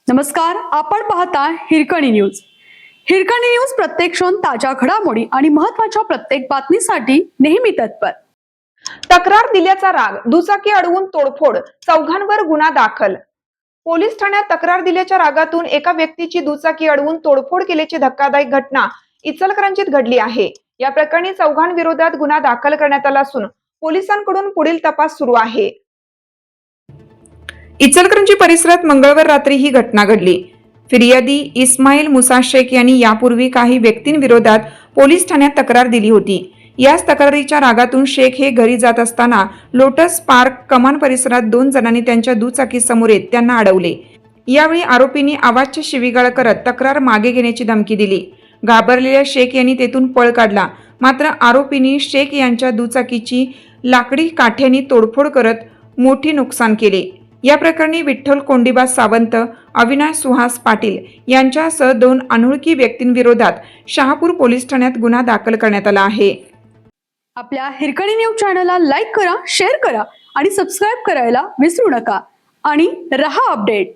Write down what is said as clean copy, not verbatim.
नमस्कार, आपण पाहता हिरकणी न्यूज. हिरकणी न्यूज प्रत्येक क्षण ताज्या घडामोडी आणि महत्त्वाच्या प्रत्येक बातमीसाठी नेहमी तत्पर. तक्रार दिल्याचा राग, दुचाकी अडवून तोडफोड, चौघांवर गुन्हा दाखल. पोलीस ठाण्यात तक्रार दिल्याच्या रागातून एका व्यक्तीची दुचाकी अडवून तोडफोड केल्याची धक्कादायक घटना इचलकरंजीत घडली आहे. या प्रकरणी चौघांविरोधात गुन्हा दाखल करण्यात आला असून पोलिसांकडून पुढील तपास सुरू आहे. इचलकरंजी परिसरात मंगळवार रात्री ही घटना घडली. फिर्यादी इस्माईल मुसा शेख यांनी यापूर्वी काही व्यक्तींविरोधात पोलीस ठाण्यात तक्रार दिली होती. याच तक्रारीच्या रागातून शेख हे घरी जात असताना लोटस पार्क कमान परिसरात 2 जणांनी त्यांच्या दुचाकी समोर येत त्यांना अडवले. यावेळी आरोपींनी आवाजची शिवीगाळ करत तक्रार मागे घेण्याची धमकी दिली. घाबरलेल्या शेख यांनी तेथून पळ काढला. मात्र आरोपींनी शेख यांच्या दुचाकीची लाकडी काठ्यांनी तोडफोड करत मोठी नुकसान केले. या प्रकरणी विठ्ठल कोंडीबा सावंत, अविनाश सुहास पाटील यांच्यासह 2 अनोळखी व्यक्तींविरोधात शहापूर पोलीस ठाण्यात गुन्हा दाखल करण्यात आला आहे. आपल्या हिरकणी न्यूज चॅनलला लाईक करा, शेअर करा आणि सबस्क्राईब करायला विसरू नका आणि रहा अपडेट.